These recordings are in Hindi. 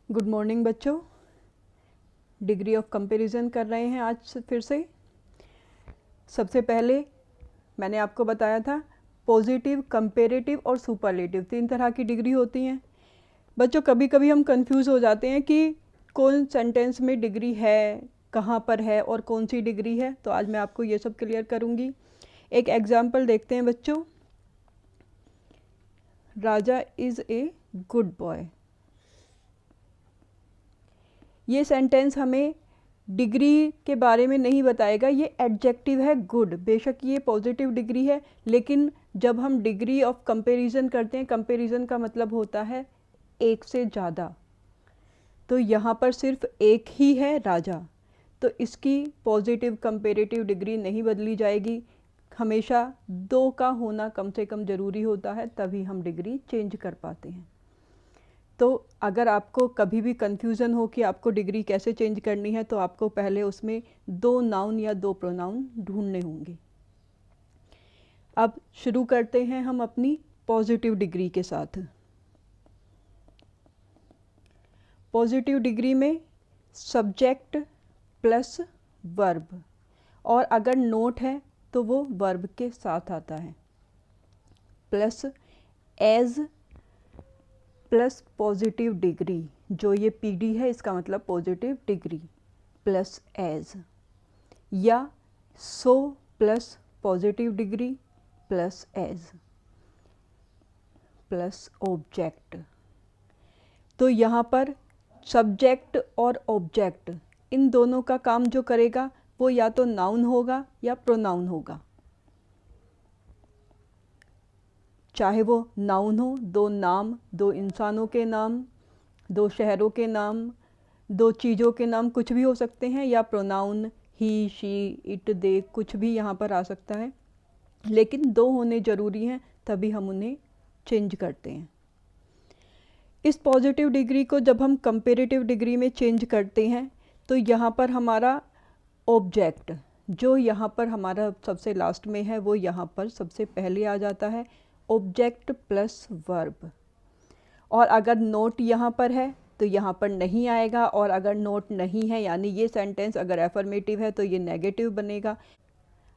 गुड मॉर्निंग बच्चों। डिग्री ऑफ कंपैरिजन कर रहे हैं आज फिर से। सबसे पहले मैंने आपको बताया था पॉजिटिव, कंपैरेटिव और सुपरलेटिव 3 तरह की डिग्री होती हैं। बच्चों कभी कभी हम कंफ्यूज हो जाते हैं कि कौन सेंटेंस में डिग्री है, कहाँ पर है और कौन सी डिग्री है, तो आज मैं आपको ये सब क्लियर करूँगी। एक एग्जाम्पल देखते हैं बच्चों। राजा इज़ ए गुड बॉय। ये सेंटेंस हमें डिग्री के बारे में नहीं बताएगा, ये एडजेक्टिव है गुड। बेशक ये पॉजिटिव डिग्री है, लेकिन जब हम डिग्री ऑफ कंपैरिजन करते हैं, कंपैरिजन का मतलब होता है एक से ज़्यादा, तो यहाँ पर सिर्फ एक ही है राजा, तो इसकी पॉजिटिव कंपैरेटिव डिग्री नहीं बदली जाएगी। हमेशा 2 का होना कम से कम ज़रूरी होता है, तभी हम डिग्री चेंज कर पाते हैं। तो अगर आपको कभी भी कन्फ्यूज़न हो कि आपको डिग्री कैसे चेंज करनी है, तो आपको पहले उसमें 2 नाउन या 2 प्रोनाउन ढूंढने होंगे। अब शुरू करते हैं हम अपनी पॉजिटिव डिग्री के साथ। पॉजिटिव डिग्री में सब्जेक्ट प्लस वर्ब, और अगर नोट है तो वो वर्ब के साथ आता है, plus as plus positive degree. जो ये पीडी है इसका मतलब पॉजिटिव डिग्री, प्लस एज, या so plus positive degree plus as plus object. तो यहाँ पर सब्जेक्ट और ऑब्जेक्ट इन दोनों का काम जो करेगा वो या तो नाउन होगा या प्रोनाउन होगा। चाहे वो नाउन हो, 2 नाम, 2 इंसानों के नाम, 2 शहरों के नाम, 2 चीज़ों के नाम, कुछ भी हो सकते हैं, या प्रोनाउन ही, शी, इट, दे, कुछ भी यहाँ पर आ सकता है, लेकिन 2 होने ज़रूरी हैं, तभी हम उन्हें चेंज करते हैं। इस पॉजिटिव डिग्री को जब हम कंपैरेटिव डिग्री में चेंज करते हैं, तो यहाँ पर हमारा ऑब्जेक्ट, जो यहाँ पर हमारा सबसे लास्ट में है, वो यहाँ पर सबसे पहले आ जाता है, ऑब्जेक्ट प्लस वर्ब। और अगर नोट यहाँ पर है तो यहाँ पर नहीं आएगा, और अगर नोट नहीं है यानी ये सेंटेंस अगर एफर्मेटिव है तो ये नेगेटिव बनेगा,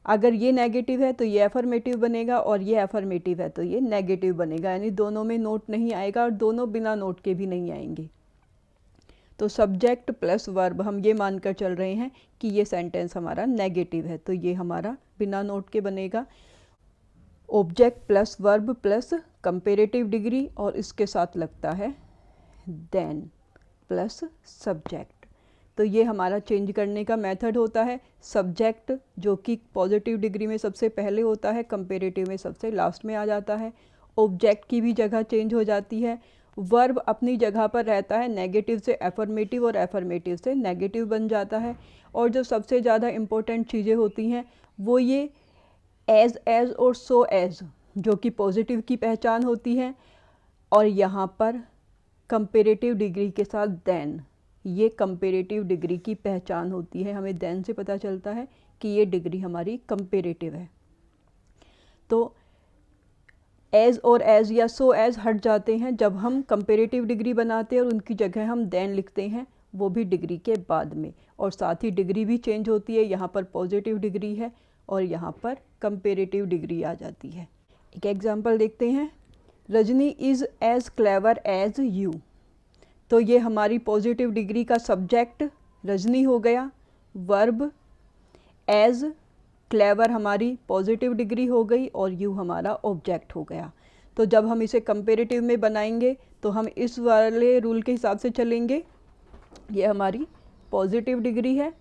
अगर ये नेगेटिव है तो ये एफर्मेटिव बनेगा, और ये एफर्मेटिव है तो ये नेगेटिव बनेगा, यानी दोनों में नोट नहीं आएगा और दोनों बिना नोट के भी नहीं आएंगे। तो सब्जेक्ट प्लस वर्ब हम ये मानकर चल रहे हैं कि ये सेंटेंस हमारा नेगेटिव है, तो ये हमारा बिना नोट के बनेगा। Object plus verb plus comparative degree, और इसके साथ लगता है देन प्लस सब्जेक्ट। तो ये हमारा चेंज करने का मेथड होता है। सब्जेक्ट जो कि पॉजिटिव डिग्री में सबसे पहले होता है, कंपैरेटिव में सबसे लास्ट में आ जाता है। ऑब्जेक्ट की भी जगह चेंज हो जाती है। वर्ब अपनी जगह पर रहता है, नेगेटिव से एफर्मेटिव और एफर्मेटिव से नेगेटिव बन जाता है। और जो सबसे ज़्यादा इम्पोर्टेंट चीज़ें होती हैं वो ये एज और सो एज, जो कि पॉजिटिव की पहचान होती है, और यहाँ पर कंपैरेटिव डिग्री के साथ देन, ये कंपैरेटिव डिग्री की पहचान होती है। हमें देन से पता चलता है कि ये डिग्री हमारी कंपैरेटिव है। तो एज और एज या सो एज हट जाते हैं जब हम कंपैरेटिव डिग्री बनाते हैं, और उनकी जगह हम देन लिखते हैं, वो भी डिग्री के बाद में। और साथ ही डिग्री भी चेंज होती है, यहाँ पर पॉजिटिव डिग्री है और यहाँ पर कंपैरेटिव डिग्री आ जाती है। एक एग्जांपल देखते हैं। Rajni is as clever as you. तो ये हमारी पॉजिटिव डिग्री का सब्जेक्ट रजनी हो गया, वर्ब एज, क्लेवर हमारी पॉजिटिव डिग्री हो गई, और यू हमारा ऑब्जेक्ट हो गया। तो जब हम इसे कंपैरेटिव में बनाएंगे तो हम इस वाले रूल के हिसाब से चलेंगे। ये हमारी पॉजिटिव डिग्री है,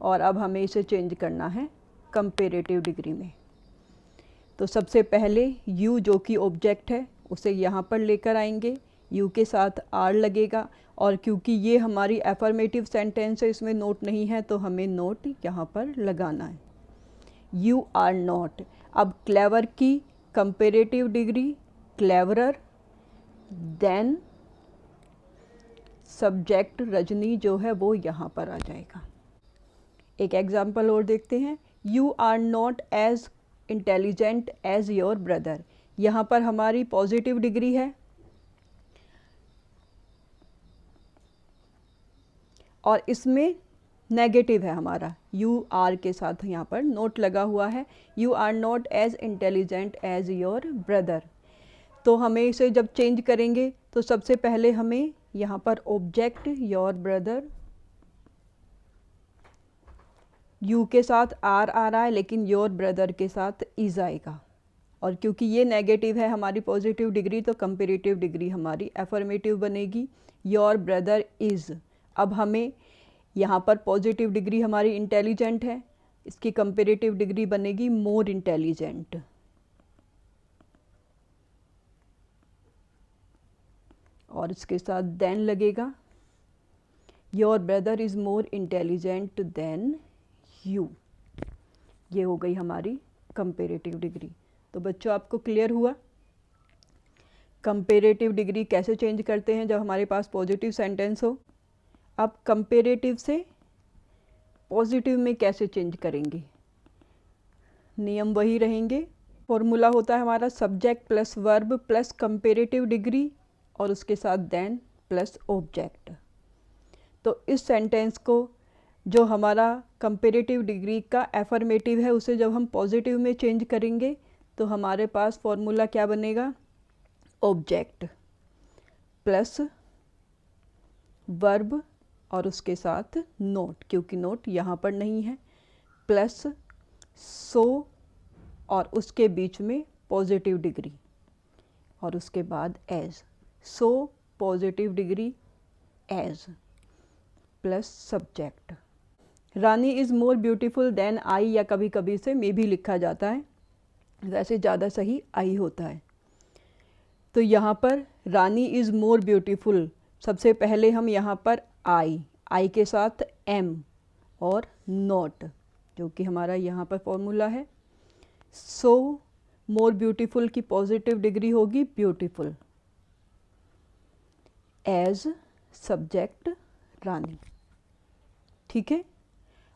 और अब हमें इसे चेंज करना है कंपैरेटिव डिग्री में। तो सबसे पहले यू जो कि ऑब्जेक्ट है उसे यहाँ पर लेकर आएंगे, यू के साथ आर लगेगा, और क्योंकि ये हमारी एफर्मेटिव सेंटेंस है, इसमें नोट नहीं है, तो हमें नोट यहाँ पर लगाना है। You are not. अब क्लेवर की comparative degree cleverer, than subject Rajni जो है वो यहाँ पर आ जाएगा। एक एग्जाम्पल और देखते हैं। You are not as intelligent as your brother. यहाँ पर हमारी पॉजिटिव डिग्री है, और इसमें नेगेटिव है हमारा, यू आर के साथ यहाँ पर नोट लगा हुआ है, you are not as intelligent as your brother. तो हमें इसे जब चेंज करेंगे तो सबसे पहले हमें यहाँ पर ऑब्जेक्ट योर ब्रदर, यू के साथ आर आ रहा है लेकिन योर ब्रदर के साथ इज आएगा, और क्योंकि ये नेगेटिव है हमारी पॉजिटिव डिग्री तो कंपेरेटिव डिग्री हमारी एफर्मेटिव बनेगी, योर ब्रदर इज़। अब हमें यहाँ पर पॉजिटिव डिग्री हमारी इंटेलिजेंट है, इसकी कंपेरेटिव डिग्री बनेगी मोर इंटेलिजेंट। और इसके साथ देन लगेगा, your brother is more intelligent then you. ये हो गई हमारी कंपेरेटिव डिग्री। तो बच्चों आपको क्लियर हुआ कंपेरेटिव डिग्री कैसे चेंज करते हैं जब हमारे पास पॉजिटिव सेंटेंस हो। अब कंपेरेटिव से पॉजिटिव में कैसे चेंज करेंगे, नियम वही रहेंगे। फॉर्मूला होता है हमारा subject plus verb plus comparative degree और उसके साथ देन प्लस ऑब्जेक्ट। तो इस सेंटेंस को जो हमारा कंपेरेटिव डिग्री का एफर्मेटिव है उसे जब हम पॉजिटिव में चेंज करेंगे तो हमारे पास फॉर्मूला क्या बनेगा, ऑब्जेक्ट प्लस वर्ब और उसके साथ नोट, क्योंकि नोट यहाँ पर नहीं है, प्लस सो और उसके बीच में पॉजिटिव डिग्री और उसके बाद as, so positive degree as plus subject. Rani is more beautiful than I, या कभी कभी से मे भी लिखा जाता है, वैसे ज़्यादा सही आई होता है। तो यहाँ पर रानी इज़ मोर ब्यूटीफुल, सबसे पहले हम यहाँ पर आई के साथ एम और नॉट, जो कि हमारा यहाँ पर फॉर्मूला है। सो मोर ब्यूटीफुल की पॉजिटिव डिग्री होगी ब्यूटीफुल एज सब्जेक्ट रानी, ठीक है।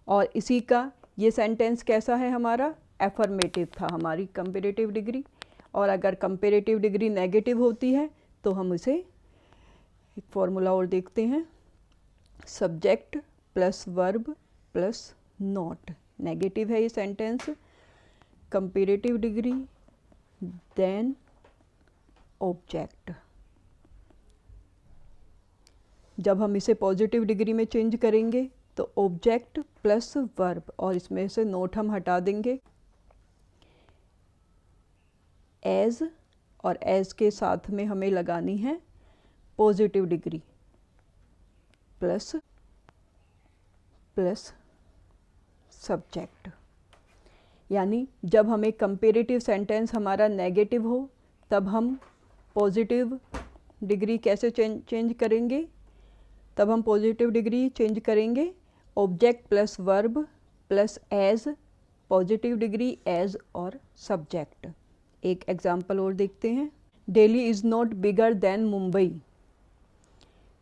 और इसी का ये सेंटेंस कैसा है हमारा, एफर्मेटिव था हमारी कंपेरेटिव डिग्री, और अगर कंपेरेटिव डिग्री नेगेटिव होती है तो हम इसे एक फॉर्मूला और देखते हैं, subject plus verb plus not. Negative है ये sentence, comparative degree than object. जब हम इसे पॉजिटिव डिग्री में चेंज करेंगे तो ऑब्जेक्ट प्लस वर्ब, और इसमें से नोट हम हटा देंगे, एज, और एज के साथ में हमें लगानी है पॉजिटिव डिग्री प्लस सब्जेक्ट। यानी जब हमें कंपेरेटिव सेंटेंस हमारा नेगेटिव हो तब हम पॉजिटिव डिग्री कैसे चेंज करेंगे, तब हम पॉजिटिव डिग्री चेंज करेंगे object plus verb plus as, positive degree as और सब्जेक्ट। एक एग्जाम्पल और देखते हैं, Delhi is not bigger than Mumbai.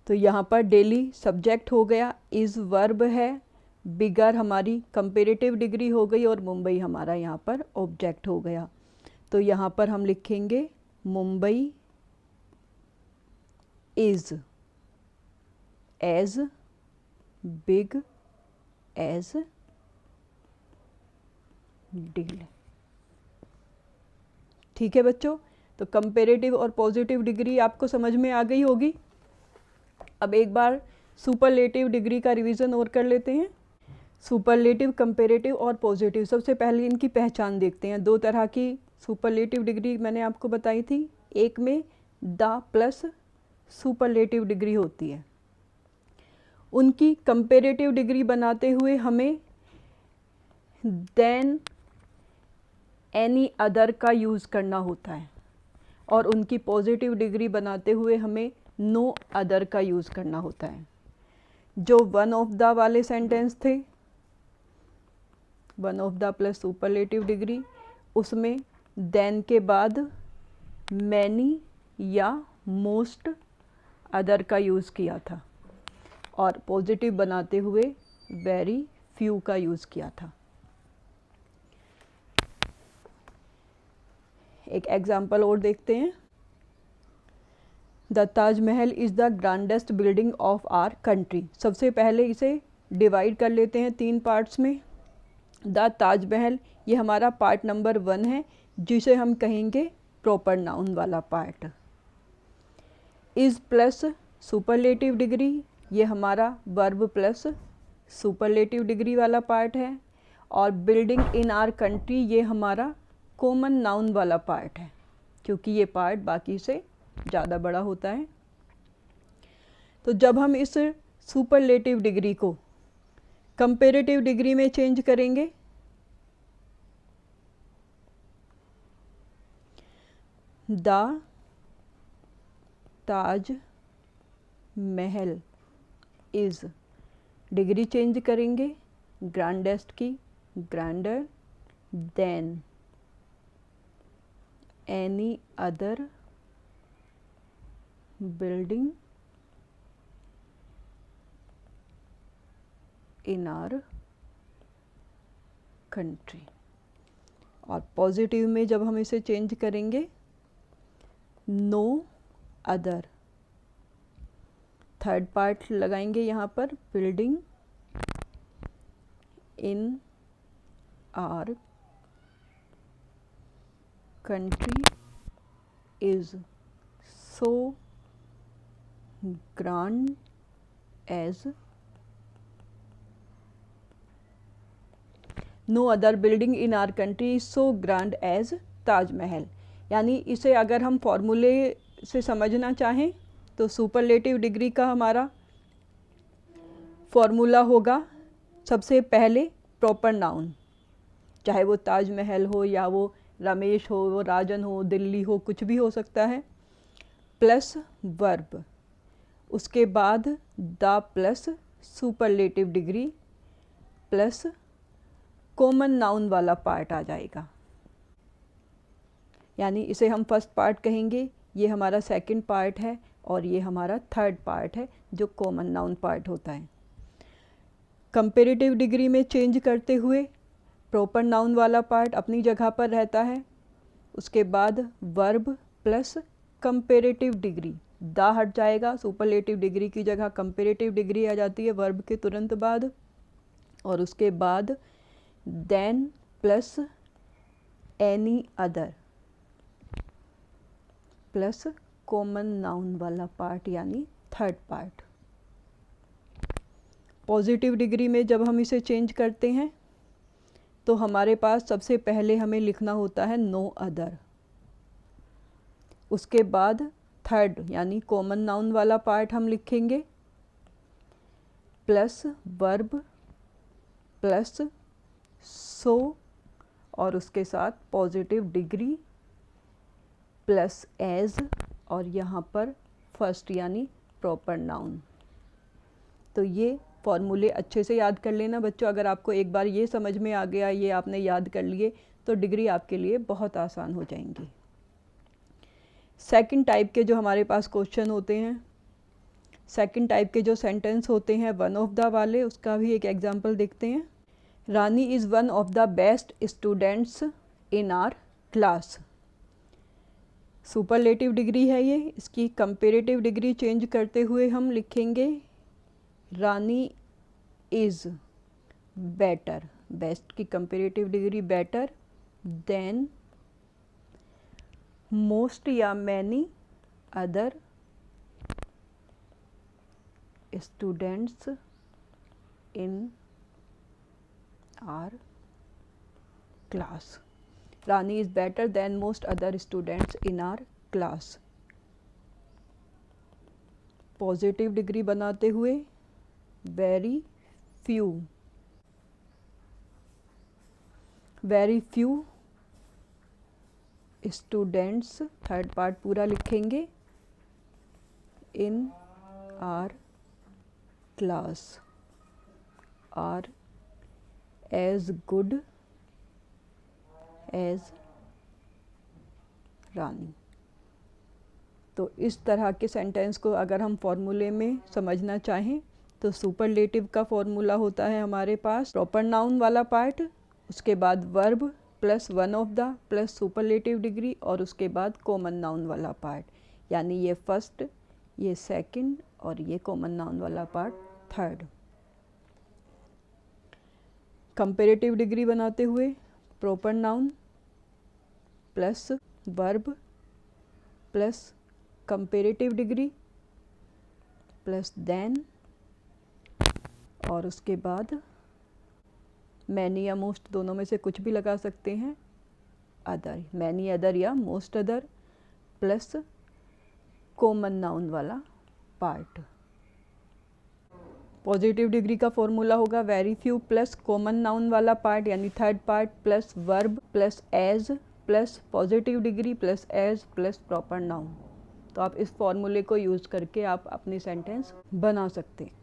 तो यहाँ पर दिल्ली सब्जेक्ट हो गया, इज़ वर्ब है, बिगर हमारी कंपेरेटिव डिग्री हो गई और मुंबई हमारा यहाँ पर ऑब्जेक्ट हो गया। तो यहाँ पर हम लिखेंगे Mumbai is as big as Delhi, ठीक है बच्चों। तो कंपेरेटिव और पॉजिटिव डिग्री आपको समझ में आ गई होगी। अब एक बार सुपरलेटिव डिग्री का रिवीजन और कर लेते हैं। सुपरलेटिव, कंपेरेटिव और पॉजिटिव, सबसे पहले इनकी पहचान देखते हैं। दो तरह की सुपरलेटिव डिग्री मैंने आपको बताई थी, एक में द प्लस सुपरलेटिव डिग्री होती है। उनकी कंपेरेटिव डिग्री बनाते हुए हमें देन एनी अदर का यूज़ करना होता है, और उनकी पॉजिटिव डिग्री बनाते हुए हमें नो अदर का यूज़ करना होता है। जो वन ऑफ द वाले सेंटेंस थे, one of the plus superlative degree, उसमें देन के बाद मैनी या मोस्ट अदर का यूज़ किया था, और पॉजिटिव बनाते हुए वेरी फ्यू का यूज़ किया था। एक एग्जाम्पल और देखते हैं, the Taj Mahal is the grandest building of our country. सबसे पहले इसे डिवाइड कर लेते हैं 3 पार्ट्स में। द ताजमहल ये हमारा पार्ट नंबर 1 है, जिसे हम कहेंगे प्रॉपर नाउन वाला part. Is plus superlative degree, ये हमारा वर्ब प्लस सुपरलेटिव डिग्री वाला पार्ट है। और बिल्डिंग इन आर कंट्री ये हमारा कॉमन नाउन वाला पार्ट है, क्योंकि ये पार्ट बाकी से ज़्यादा बड़ा होता है। तो जब हम इस सुपरलेटिव डिग्री को कंपेरेटिव डिग्री में चेंज करेंगे, the Taj Mahal is, degree change करेंगे ग्रैंडेस्ट की, grander than any other building in our country. और पॉजिटिव में जब हम इसे चेंज करेंगे, नो अदर, थर्ड पार्ट लगाएंगे यहाँ पर, building in our country is so grand as no other building in our country is so grand as Taj Mahal. यानी इसे अगर हम फॉर्मूले से समझना चाहें तो सुपरलेटिव डिग्री का हमारा फॉर्मूला होगा सबसे पहले प्रॉपर नाउन, चाहे वो ताजमहल हो या वो रमेश हो, वो राजन हो, दिल्ली हो, कुछ भी हो सकता है, प्लस वर्ब, उसके बाद the plus superlative degree plus common noun वाला पार्ट आ जाएगा। यानी इसे हम फर्स्ट पार्ट कहेंगे, ये हमारा सेकंड पार्ट है और ये हमारा थर्ड पार्ट है जो कॉमन नाउन पार्ट होता है। कंपेरेटिव डिग्री में चेंज करते हुए प्रॉपर नाउन वाला पार्ट अपनी जगह पर रहता है, उसके बाद वर्ब प्लस कंपेरेटिव डिग्री, दा हट जाएगा, सुपरलेटिव डिग्री की जगह कंपेरेटिव डिग्री आ जाती है वर्ब के तुरंत बाद, और उसके बाद than plus any other plus common noun वाला पार्ट यानी थर्ड पार्ट। पॉजिटिव डिग्री में जब हम इसे चेंज करते हैं तो हमारे पास सबसे पहले हमें लिखना होता है नो अदर, उसके बाद थर्ड यानी कॉमन नाउन वाला पार्ट हम लिखेंगे प्लस वर्ब प्लस सो और उसके साथ पॉजिटिव डिग्री प्लस एज और यहाँ पर फर्स्ट यानी प्रॉपर नाउन। तो ये फॉर्मूले अच्छे से याद कर लेना बच्चों। अगर आपको एक बार ये समझ में आ गया, ये आपने याद कर लिए, तो डिग्री आपके लिए बहुत आसान हो जाएंगी। सेकंड टाइप के जो हमारे पास क्वेश्चन होते हैं, सेकंड टाइप के जो सेंटेंस होते हैं वन ऑफ द वाले, उसका भी एक एग्जांपल देखते हैं। Rani is one of the best students in our class. Superlative degree है ये, इसकी कंपेरेटिव डिग्री चेंज करते हुए हम लिखेंगे रानी इज़ बेटर, बेस्ट की comparative degree better than most या many other students in our class. Rani is better than most other students in our class. Positive degree बनाते हुए very few students, third part पूरा लिखेंगे, in our class are as good as रानी। तो इस तरह के सेंटेंस को अगर हम फॉर्मूले में समझना चाहें तो सुपरलेटिव का फॉर्मूला होता है हमारे पास प्रॉपर नाउन वाला पार्ट, उसके बाद verb plus one of the plus superlative degree और उसके बाद कॉमन नाउन वाला पार्ट। यानी ये फर्स्ट ये सेकंड और ये कॉमन नाउन वाला पार्ट थर्ड। कंपेरेटिव डिग्री बनाते हुए proper noun plus verb plus comparative degree plus than, और उसके बाद मैनी या मोस्ट दोनों में से कुछ भी लगा सकते हैं, अदर, मैनी अदर या most other, plus common noun वाला पार्ट। पॉजिटिव डिग्री का फॉर्मूला होगा very few plus common noun वाला पार्ट यानी third part plus verb plus as plus positive degree plus as plus proper noun. तो आप इस फॉर्मूले को यूज़ करके आप अपनी सेंटेंस बना सकते हैं।